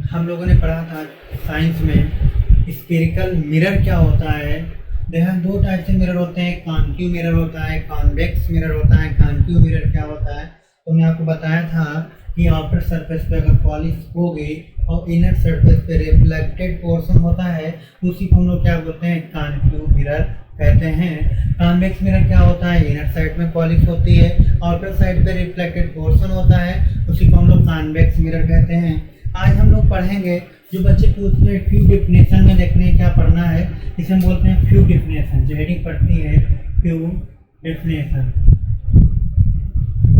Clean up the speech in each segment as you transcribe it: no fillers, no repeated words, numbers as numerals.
हम लोगों ने पढ़ा था साइंस में स्फेरिकल मिरर क्या होता है। देखा दो टाइप से मिरर होते हैं, कॉन्केव मिरर होता है, कॉन्वेक्स मिरर होता है। कॉन्केव मिरर क्या होता है तो मैंने आपको बताया था कि आउटर सरफेस पे अगर पॉलिश हो गई और इनर सरफेस पे रिफ्लेक्टेड पोर्शन होता है उसी को हम लोग क्या बोलते हैं, कॉन्केव मिरर कहते हैं। कॉन्वेक्स मिरर क्या होता है, इनर साइड में पॉलिश होती है, आउटर साइड पे रिफ्लेक्टेड पोर्शन होता है, उसी को हम लोग कॉन्वेक्स मिरर कहते हैं। आज हम लोग पढ़ेंगे, जो बच्चे पूछते हैं फ्यू डेफिनेशन में देखने क्या पढ़ना है, इसे हम बोलते हैं फ्यू डेफिनेशन। जो हेडिंग पढ़ती है फ्यू डेफिनेशन,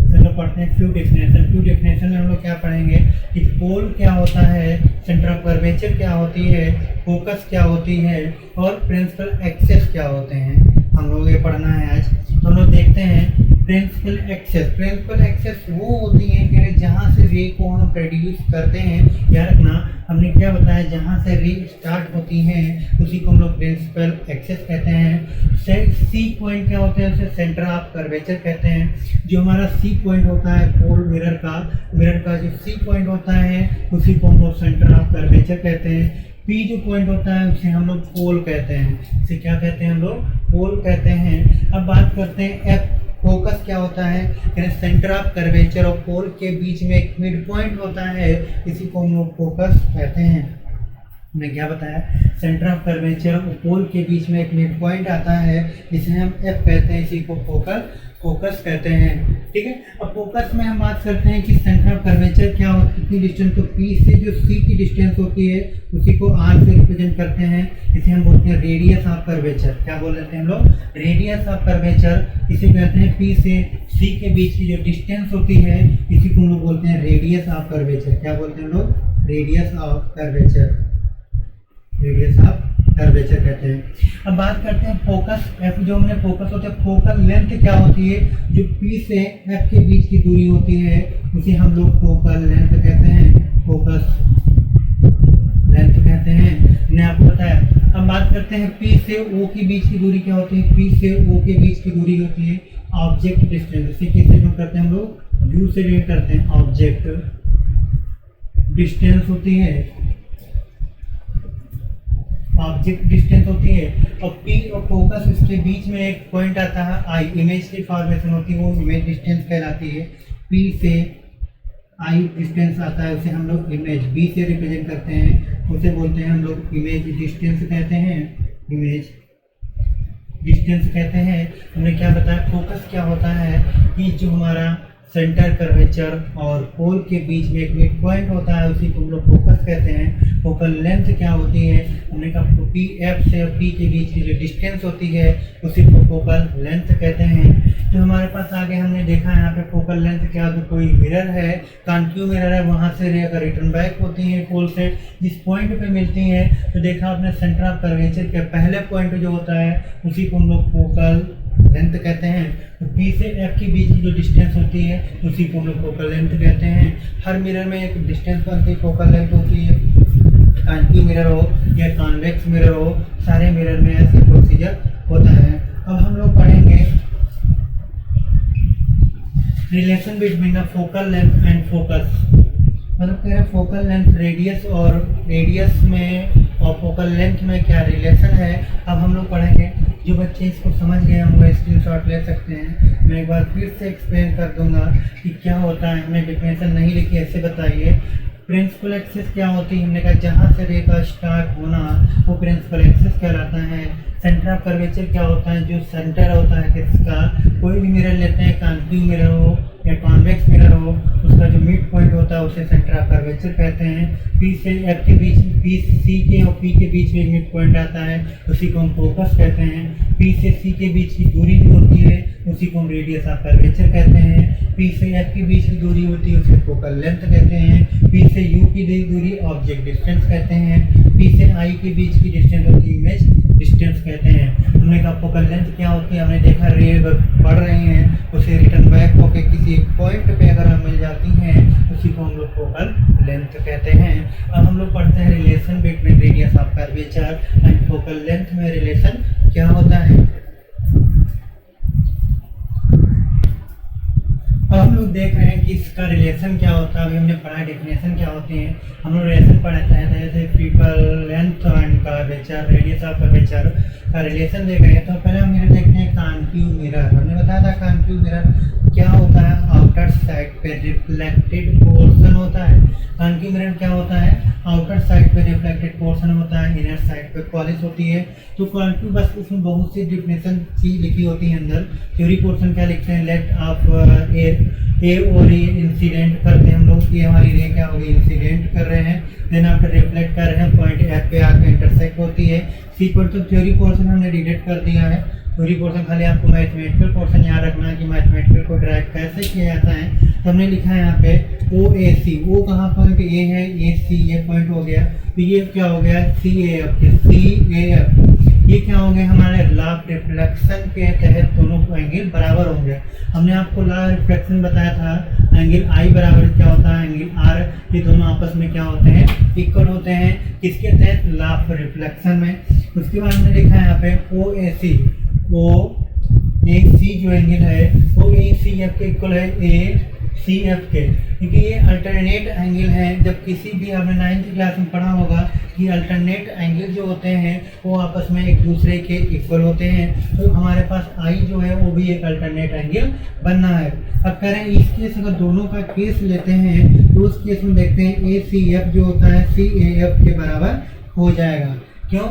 हम लोग पढ़ते हैं फ्यू डेफिनेशन। फ्यू डेफिनेशन में हम लोग क्या पढ़ेंगे कि पोल क्या होता है, सेंटर ऑफ कर्वेचर क्या होती है, फोकस क्या होती है और प्रिंसिपल एक्सेस क्या होते हैं, हम लोग ये पढ़ना है आज। तो हम लोग देखते हैं प्रिंसिपल एक्सेस। प्रिंसिपल एक्सेस वो होती है कि जहाँ से रे को हम प्रोड्यूस करते हैं, याद रखना हमने क्या बताया, जहाँ से रे स्टार्ट होती हैं उसी को हम लोग प्रिंसिपल एक्सेस कहते हैं। सी पॉइंट क्या होता है, उसे सेंटर ऑफ कर्वेचर कहते हैं। जो हमारा सी पॉइंट होता है पोल मिरर का जो सी पॉइंट होता है उसी को हम लोग सेंटर ऑफ कर्वेचर कहते हैं। पी जो पॉइंट होता है उसे हम लोग पोल कहते हैं, इसे क्या कहते हैं, हम लोग पोल कहते हैं। अब बात करते हैं एफ। फोकस क्या होता है, सेंटर ऑफ कर्वेचर और पोल के बीच में एक मिड पॉइंट होता है, इसी को हम लोग फोकस कहते हैं। मैंने क्या बताया, सेंटर ऑफ कर्वेचर और पोल के बीच में एक मिड पॉइंट आता है जिसे हम एफ कहते हैं, इसी को फोकस कहते हैं। ठीक है, अब फोकस में हम बात करते हैं कि सेंटर ऑफ कर्वेचर क्या होती है, कितनी डिस्टेंस, तो पी से जो सी की डिस्टेंस होती है उसी को आर से रिप्रेजेंट करते हैं, इसे हम बोलते हैं रेडियस ऑफ कर्वेचर। क्या बोल रहे हैं हम लोग, रेडियस ऑफ कर्वेचर, इसे कहते हैं पी से सी के बीच की जो डिस्टेंस होती है इसी को हम लोग बोलते हैं रेडियस ऑफ कर्वेचर। क्या बोलते हैं हम लोग, radius of curvature, radius of curvature कहते हैं। अब बात करते हैं फोकस एफ। जो हमने फोकस होता है, फोकल लेंथ क्या होती है, जो पी से एफ के बीच की दूरी होती है उसे हम लोग फोकल लेंथ कहते हैं, फोकस लेंथ कहते हैं, मैंने आपको बताया। अब बात करते हैं पी से ओ के बीच की दूरी क्या होती है, पी से ओ के बीच की दूरी होती है ऑब्जेक्ट डिस्टेंस। इसे किससे नोट करते हैं हम लोग, यू से रेट करते हैं, ऑब्जेक्ट डिस्टेंस होती है, ऑब्जेक्ट डिस्टेंस होती है। और पी और फोकस इसके बीच में एक पॉइंट आता है आई, इमेज की फॉर्मेशन होती है, वो इमेज डिस्टेंस कहलाती है। पी से आई डिस्टेंस आता है उसे हम लोग इमेज, बी से रिप्रेजेंट करते हैं उसे बोलते हैं हम लोग इमेज डिस्टेंस कहते हैं, इमेज डिस्टेंस कहते हैं। हमने क्या बताया, फोकस क्या होता है कि जो हमारा सेंटर कर्वेचर और पोल के बीच में एक मिड पॉइंट होता है उसी को हम लोग फोकस कहते हैं। फोकल लेंथ क्या होती है, हमने कहा पी एफ से पी के बीच की जो डिस्टेंस होती है उसी को फोकल लेंथ कहते हैं। तो हमारे पास आगे हमने देखा यहाँ पे फोकल लेंथ क्या, तो कोई मिरर है, कॉन्केव मिरर है, वहाँ से रे अगर रिटर्न बैक होती है पोल से जिस पॉइंट पे मिलती है, तो देखा आपने सेंटर ऑफ कर्वेचर के पहले पॉइंट जो होता है उसी को हम लोग फोकल लेंथ कहते हैं। तो पी से एफ के बीच की जो डिस्टेंस होती है उसी को हम लोग फोकल लेंथ कहते हैं। हर मिरर में एक डिस्टेंस बनती है, फोकल लेंथ होती है, कॉन्केव मिरर हो या कॉन्वेक्स मिरर हो, सारे मिरर में ऐसे प्रोसीजर होता है। अब हम लोग पढ़ेंगे relation between the focal length and focus. मतलब कह रहे हैं फोकल लेंथ रेडियस और रेडियस में और फोकल लेंथ में क्या रिलेशन है। अब हम लोग पढ़ेंगे, जो बच्चे इसको समझ गए होंगे स्क्रीनशॉट ले सकते हैं। मैं एक बार फिर से एक्सप्लेन कर दूंगा कि क्या होता है, हमने डेफिनेशन नहीं लिखी, ऐसे बताइए। प्रिंसिपल एक्सेस क्या होती है, हमने कहा जहाँ से रे का स्टार्ट होना वो प्रिंसिपल एक्सेस कहलाता है। सेंटर ऑफ कर्वेचर क्या होता है, जो सेंटर होता है किसका, कोई भी मिरर लेते हैं, कॉन्केव मिरर हो या कॉन्वेक्स मिरर हो, उसका जो मिड पॉइंट होता है उसे सेंटर ऑफ कर्वेचर कहते हैं। पी से एफ के बीच, पी सी के और पी के बीच में एक मिड पॉइंट आता है उसी को हम फोकस कहते हैं। पी से सी के बीच की दूरी जो होती है उसी को हम रेडियस ऑफ कर्वेचर कहते हैं। पी से एफ के बीच की दूरी होती है उसे फोकल लेंथ कहते हैं। पी से यू की दूरी ऑब्जेक्ट डिस्टेंस कहते हैं। पी से आई के बीच की डिस्टेंस होती है इमेज डिस्टेंस कहते हैं। हमने कहा फोकल लेंथ क्या होती है, हमने देखा रे अगर बढ़ रही हैं उसे रिटर्न बैक होकर किसी एक पॉइंट पे अगर हम मिल जाती हैं उसी को हम लोग फोकल लेंथ कहते हैं। अब हम लोग पढ़ते हैं relation between radius of curvature and focal length में रिलेशन क्या होता है। अब हम लोग देख रहे हैं कि इसका रिलेशन क्या होता है। अभी हमने पढ़ा डेफिनेशन क्या होती है, हम लोग रिलेशन पढ़ाते हैं जैसे people length and curvature radius of curvature का रिलेशन देख रहे हैं। तो पहले हम मिरर देखते हैं कॉन्केव मिरर। हमने बताया था कॉन्केव मिरर क्या होता है, आउटर साइड पे रिफ्लेक्टेड पोर्शन होता है। कॉन्केव मिरर क्या होता है, आउटर साइड पे रिफ्लेक्टेड पोर्शन होता है, इनर साइड पे पॉलिश होती है। तो कॉन्केव बस उसमें बहुत सी डेफिनेशन चीज लिखी होती है अंदर। थ्योरी पोर्शन क्या लिखते हैं, लेट ऑफ ए और ए इंसिडेंट करते हैं हम लोग, ये हमारी रे क्या होगी, इंसिडेंट कर रहे हैं। देन आफ्टर रिफ्लेक्ट कर रहे हैं, पॉइंट एफ पे आकर इंटरसेक्ट होती है। सी पर तो थ्योरी पोर्शन हमने डिलीट कर दिया है। थ्योरी पोर्शन खाली आपको मैथमेटिकल पोर्शन याद रखना है कि मैथमेटिकल को ड्राइव कैसे किया जाता है। तो हमने लिखा है यहाँ पे ओ ए सी, ओ कहाँ पॉइंट ए है, ए सी ये पॉइंट हो गया। तो ये क्या हो गया, सी A F, C A F ये क्या होंगे, हमारे लॉ ऑफ रिफ्लेक्शन के तहत दोनों एंगल बराबर होंगे। हमने आपको लॉ ऑफ रिफ्लेक्शन बताया था, एंगल आई बराबर क्या होता है, एंगल आर, ये दोनों आपस में क्या होते हैं, इक्वल होते हैं। किसके तहत, लॉ ऑफ रिफ्लेक्शन में। उसके बाद हमने लिखा है यहाँ पे ओ ए सी, ओ ए सी जो एंगल है वो ए सी एफ के इक्वल है ए सी एफ के, क्योंकि ये अल्टरनेट एंगल है। जब किसी भी आपने 9th क्लास में पढ़ा होगा कि अल्टरनेट एंगल जो होते हैं वो आपस में एक दूसरे के इक्वल होते हैं। तो हमारे पास आई जो है वो भी एक अल्टरनेट एंगल बनना है। अब कह रहे हैं इस केस अगर दोनों का केस लेते हैं तो उस केस में देखते हैं ए सी एफ जो होता है सी ए एफ के बराबर हो जाएगा। क्यों,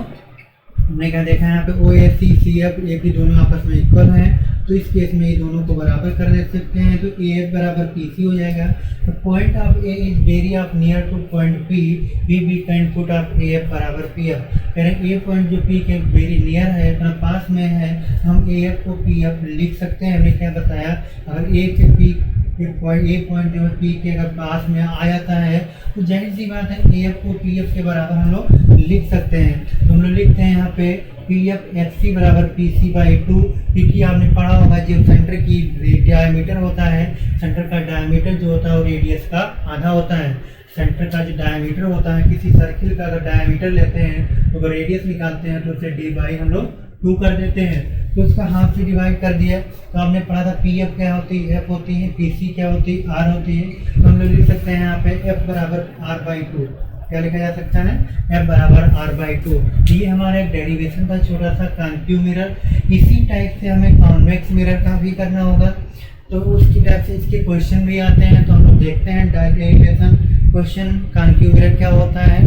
हमने क्या देखा है यहाँ पे ओ ए सी सी एफ ए भी दोनों आपस में इक्वल हैं, तो इस केस में ये दोनों को बराबर कर दे सकते हैं। तो ए एफ बराबर पी सी हो जाएगा। तो point of A is very of near to point P, we can put of A F बराबर पी एफ। कह रहे हैं ए पॉइंट जो पी के वेरी नियर है, अपना पास में है, हम ए एफ को पी एफ लिख सकते हैं। हमने क्या बताया, अगर ए के पी ए पॉइंट जो है पी के अगर पास में आ जाता है तो जाहिर सी बात है ए एफ को पी एफ के बराबर हम लोग लिख सकते हैं। तो हम लोग लिखते हैं यहाँ पे पी एफ एफ सी बराबर पी सी बाई 2, क्योंकि आपने पढ़ा होगा जब सेंटर की डायमीटर होता है, सेंटर का डायमीटर जो होता है वो रेडियस का आधा होता है। सेंटर का जो डायमीटर होता है, किसी सर्किल का अगर डायमीटर लेते हैं तो अगर रेडियस निकालते हैं तो उसे डी बाई हम लोग 2 कर देते हैं। तो उसका हाफ से डिवाइड कर दिया। तो आपने पढ़ा था पी एफ क्या होती है, एफ होती है, पी सी क्या होती है, आर होती है। तो हम लोग लिख सकते हैं यहाँ पे एफ बराबर आर बाई 2। क्या लिखा जा सकता है, एफ बराबर आर बाई 2। ये हमारा एक डेरिवेशन था छोटा सा कॉन्केव मिरर। इसी टाइप से हमें कॉन्वेक्स मिरर का भी करना होगा, तो उसकी टाइप से इसके क्वेश्चन भी आते हैं। तो हम लोग देखते हैं डेरिवेशन क्वेश्चन, कॉन्केव मिरर क्या होता है।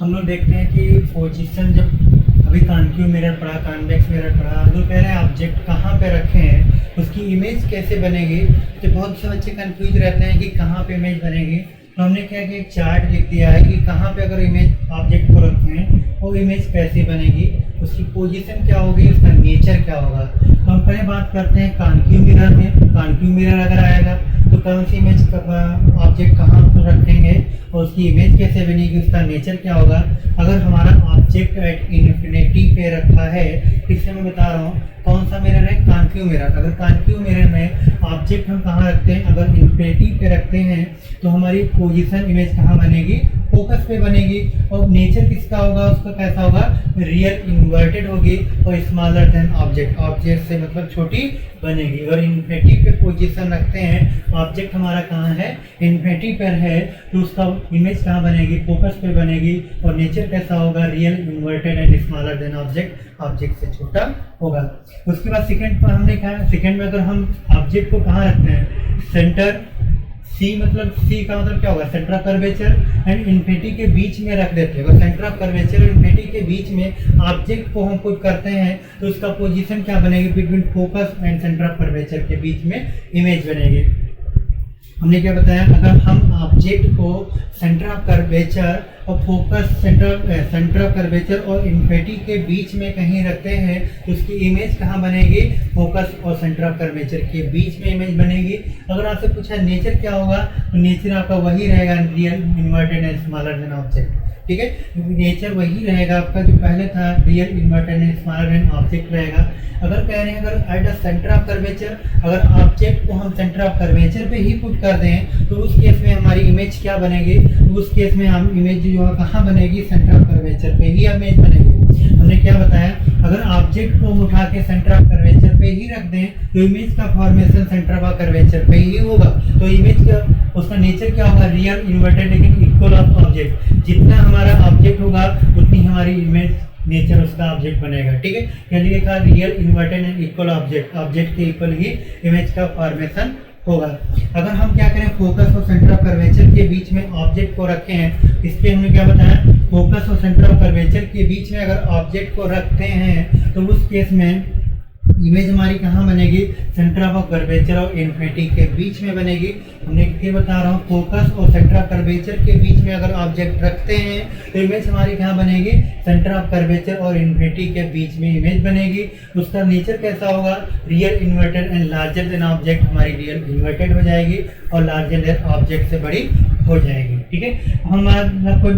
हम लोग देखते हैं कि पोजीशन, जब अभी कॉन्केव मिरर पढ़ा, कॉन्वेक्स मिरर पढ़ा, हम लोग कह रहे हैं ऑब्जेक्ट कहाँ पे रखे हैं, उसकी इमेज कैसे बनेगी। तो बहुत से बच्चे कंफ्यूज रहते हैं कि कहाँ पे इमेज बनेगी। तो हमने क्या कि एक चार्ट लिख दिया है कि कहाँ पे अगर इमेज ऑब्जेक्ट को रखें वो इमेज कैसे बनेगी, उसकी पोजीशन क्या होगी, उसका नेचर क्या होगा। तो हम पहले बात करते हैं कॉन्केव मिरर में। कॉन्केव मिरर अगर आएगा तो कौन सी इमेज ऑब्जेक्ट कहाँ पर रखेंगे और उसकी इमेज कैसे बनेगी, उसका नेचर क्या होगा। अगर हमारा ऑब्जेक्ट एट इन्फिनिटी पे रखा है, इससे मैं बता रहा हूँ कौन सा मिरर है, कॉन्केव मिरर। अगर कॉन्केव मिरर में ऑब्जेक्ट हम कहाँ रखते हैं, अगर इन्फिनिटी पे रखते हैं तो हमारी पोजीशन इमेज कहाँ बनेगी, फोकस पे बनेगी। और नेचर किसका होगा, उसका कैसा होगा, रियल इन्वर्टेड होगी और स्मॉलर देन ऑब्जेक्ट, ऑब्जेक्ट से मतलब छोटी बनेगी। अगर इन्फिनिटी पे पोजीशन रखते हैं, ऑब्जेक्ट हमारा कहाँ है, इन्फिनिटी पर है, तो उसका इमेज कहाँ बनेगी, फोकस पे बनेगी। और नेचर कैसा होगा, real inverted and smaller than object, object से छोटा होगा। उसके बाद सेकंड पर हमने कहा, सेकंड में अगर हम ऑब्जेक्ट को कहाँ रखते हैं, सेंटर सी, मतलब सी का मतलब क्या होगा, centre of curvature and infinity के बीच में रख देते हैं। अगर सेंटर ऑफ कर्वेचर और इन्फिनिटी के बीच में ऑब्जेक्ट को हम पुट करते हैं तो उसका पोजीशन क्या बनेगी, between focus and centre of curvature के बीच में इमेज बनेगी। हमने क्या बताया, अगर हम ऑब्जेक्ट को सेंटर ऑफ कर्वेचर और फोकस सेंटर ऑफ कर्वेचर और इन्फिनिटी के बीच में कहीं रखते हैं तो उसकी इमेज कहाँ बनेगी, फोकस और सेंटर ऑफ कर्वेचर के बीच में इमेज बनेगी। अगर आपसे पूछा नेचर क्या होगा, तो नेचर आपका वही रहेगा, real inverted and smaller than object. ठीक है, नेचर वही रहेगा आपका जो पहले था, real inverted and smaller than object रहेगा। अगर कह रहे हैं अगर at the centre of curvature, अगर ऑब्जेक्ट को हम सेंटर ऑफ कर्वेचर पे ही पुट कर दें तो उस केस में हमारी इमेज क्या बनेगी, तो उस केस में हम इमेज जो है कहाँ बनेगी, सेंटर ऑफ कर्वेचर पे ही इमेज बनेगी। हमने क्या बताया, अगर ऑब्जेक्ट को उठा के सेंटर ऑफ कर्वेचर पे ही रख दें तो इमेज का फॉर्मेशन सेंटर ऑफ कर्वेचर पे ही होगा। तो इमेज का उसका नेचर क्या होगा, रियल इन्वर्टेड लेकिन इक्वल ऑफ ऑब्जेक्ट। जितना हमारा ऑब्जेक्ट होगा उतनी हमारी इमेज नेचर उसका ऑब्जेक्ट बनेगा। ठीक है, यानी कहा real inverted and equal object, object के इक्वल ही इमेज का फॉर्मेशन होगा। अगर हम क्या करें, फोकस और सेंटर ऑफ कर्वेचर के बीच में ऑब्जेक्ट को रखे हैं, इस पे हमने क्या बताया, फोकस और सेंटर ऑफ कर्वेचर के बीच में अगर ऑब्जेक्ट को रखते हैं तो उस केस में इमेज हमारी कहाँ बनेगी, सेंटर ऑफ कर्वेचर और इन्फिनिटी के बीच में बनेगी। हमने ये बता रहा हूँ, फोकस और सेंटर ऑफ कर्वेचर के बीच में अगर ऑब्जेक्ट रखते हैं तो इमेज हमारी कहाँ बनेगी, सेंटर ऑफ कर्वेचर और इन्फिनिटी के बीच में इमेज बनेगी। उसका नेचर कैसा होगा, real inverted and larger than object, हमारी रियल इन्वर्टेड हो जाएगी और लार्जर देन ऑब्जेक्ट से बड़ी हो जाएगी। ठीक है, हम आपको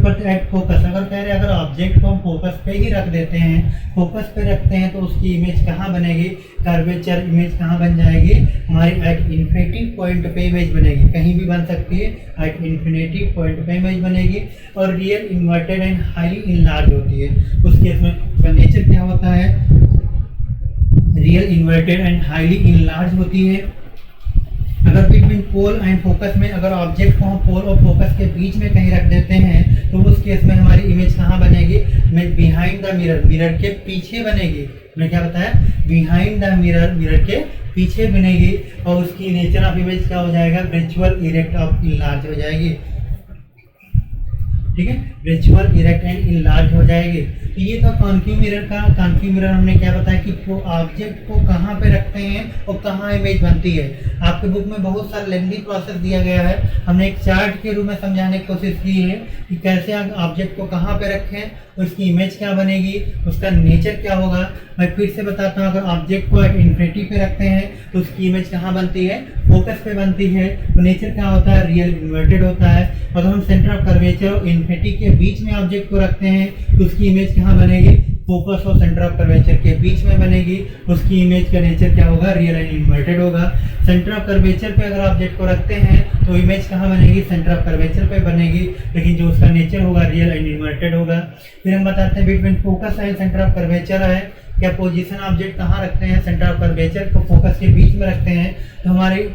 फोकस अगर कह रहे हैं, अगर ऑब्जेक्ट को हम फोकस पे ही रख देते हैं, फोकस पे रखते हैं तो उसकी इमेज कहाँ बनेगी, कर्वेचर इमेज कहाँ बन जाएगी, हमारी एट इन्फिनिटी पॉइंट पे इमेज बनेगी, कहीं भी बन सकती है, एट इन्फिनिटी पॉइंट पे इमेज बनेगी और real inverted and highly enlarge होती है। उस केस में उसका नेचर क्या होता है, real inverted and highly enlarge होती है। अगर बिटवीन पोल एंड फोकस में अगर ऑब्जेक्ट को हम पोल और फोकस के बीच में कहीं रख देते हैं तो उस केस में हमारी इमेज कहाँ बनेगी, image behind the mirror, mirror के पीछे बनेगी। मैंने क्या बताया, बिहाइंड द मिरर, मिरर के पीछे बनेगी और उसकी नेचर ऑफ इमेज क्या हो जाएगा, वर्चुअल इरेक्ट ऑफ इनलार्ज हो जाएगी। ठीक है, वर्चुअल इरेक्ट एंड इनलार्ज हो जाएगी। तो ये था कॉन्केव मिरर का। कॉन्केव मिरर हमने क्या बताया कि वो ऑब्जेक्ट को कहाँ पे रखते हैं और कहाँ इमेज बनती है। आपके बुक में बहुत सारा लेंथी प्रोसेस दिया गया है, हमने एक चार्ट के रूप में समझाने की कोशिश की है कि कैसे ऑब्जेक्ट को कहाँ पे रखें, उसकी इमेज क्या बनेगी, उसका नेचर क्या होगा। मैं फिर से बताता हूँ, अगर ऑब्जेक्ट को इन्फिनिटी पे रखते हैं तो उसकी इमेज कहाँ बनती है, फोकस पे बनती है, तो नेचर क्या होता है, रियल इन्वर्टेड होता है। अगर हम सेंटर ऑफ कर्वेचर और इन्फिनिटी के बीच में ऑब्जेक्ट को रखते हैं तो उसकी इमेज कहाँ बनेगी, फोकस और सेंटर ऑफ कर्वेचर के बीच में बनेगी, उसकी इमेज का नेचर क्या होगा, रियल एंड इन्वर्टेड होगा। सेंटर ऑफ कर्वेचर पे अगर ऑब्जेक्ट को रखते हैं तो इमेज कहाँ बनेगी, सेंटर ऑफ कर्वेचर पे बनेगी, लेकिन जो उसका नेचर होगा रियल एंड इन्वर्टेड होगा। फिर हम बताते हैं between focus and centre of curvature है, क्या पोजीशन ऑब्जेक्ट कहाँ रखते हैं, सेंटर ऑफ कर्वेचर को फोकस के बीच में रखते हैं तो हमारी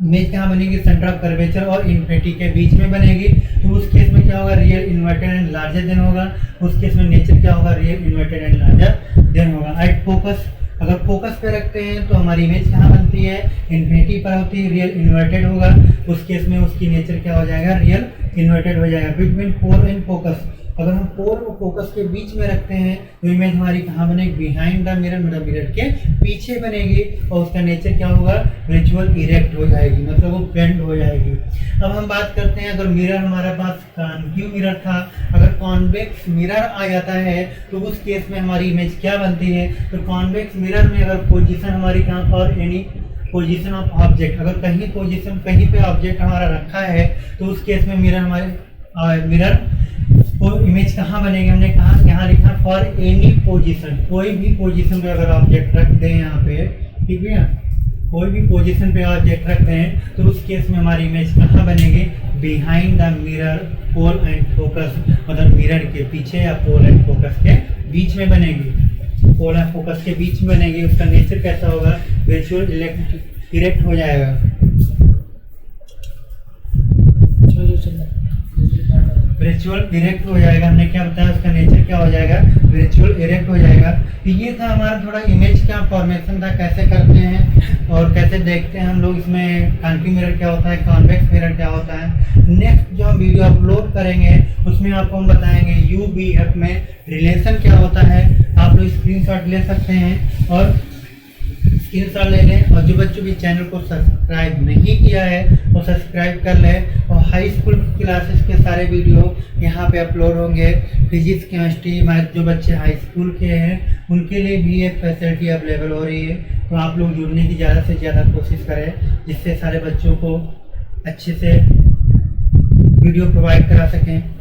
इमेज कहाँ बनेगी, सेंटर ऑफ कर्वेचर और इन्फिनिटी के बीच में बनेगी। तो उस केस में क्या होगा, real inverted and larger than होगा। उस केस में नेचर क्या होगा, real inverted and larger than होगा। एट फोकस, अगर फोकस पे रखते हैं तो हमारी इमेज कहाँ बनती है, इन्फिनिटी पर होती है, रियल इन्वर्टेड होगा। उस केस में उसकी नेचर क्या हो जाएगा, रियल इन्वर्टेड हो जाएगा। बिटवीन पोल एंड फोकस, अगर हम पोल और फोकस के बीच में रखते हैं तो इमेज हमारी कहाँ बनेगी, बिहाइंड द मिरर, मतलब मिरर के पीछे बनेगी और उसका नेचर क्या होगा, वर्चुअल इरेक्ट हो जाएगी, मतलब वो बेंड हो जाएगी। अब हम बात करते हैं, अगर मिरर हमारे पास कॉन्केव मिरर था, अगर कॉन्वेक्स मिरर आ जाता है तो उस केस में हमारी इमेज क्या बनती है। तो कॉन्वेक्स मिरर में अगर पोजीशन हमारी कहाँ पर, एनी पोजीशन ऑफ ऑब्जेक्ट, अगर कहीं पोजीशन कहीं पे ऑब्जेक्ट हमारा रखा है तो उस केस में मिरर हमारे मिरर वो इमेज कहाँ बनेगी, हमने कहा यहाँ लिखा फॉर एनी पोजीशन, कोई भी पोजीशन पे अगर ऑब्जेक्ट रख दें यहाँ पे, ठीक है, कोई भी पोजीशन पे ऑब्जेक्ट रख दें तो उस केस में हमारी इमेज कहाँ बनेगी, behind the mirror pole and focus, मतलब मिरर के पीछे या पोल एंड फोकस के बीच में बनेगी, पोल एंड फोकस के बीच में बनेगी। उसका नेचर कैसा होगा, वर्चुअल इरेक्ट हो जाएगा। वर्चुअल इरेक्ट हो जाएगा, हमने क्या बताया, उसका नेचर क्या हो जाएगा, वर्चुअल इरेक्ट हो जाएगा। तो ये था हमारा थोड़ा इमेज का फॉर्मेशन था, कैसे करते हैं और कैसे देखते हैं हम लोग, इसमें कॉन्केव मिरर क्या होता है, कॉन्वेक्स मिरर क्या होता है। नेक्स्ट जो हम वीडियो अपलोड करेंगे उसमें आपको हम बताएंगे UVF में रिलेशन क्या होता है। आप लोग स्क्रीनशॉट ले सकते हैं और स्क्रीनशॉट ले लें, और जो बच्चों भी चैनल को सब्सक्राइब नहीं किया है वो सब्सक्राइब कर लें। और हाई स्कूल क्लासेस के सारे वीडियो यहाँ पे अपलोड होंगे। फिजिक्स, केमिस्ट्री, मैथ जो बच्चे हाई स्कूल के हैं उनके लिए भी ये फैसिलिटी अवेलेबल हो रही है। तो आप लोग जुड़ने की ज़्यादा से ज़्यादा कोशिश करें जिससे सारे बच्चों को अच्छे से वीडियो प्रोवाइड करा सकें।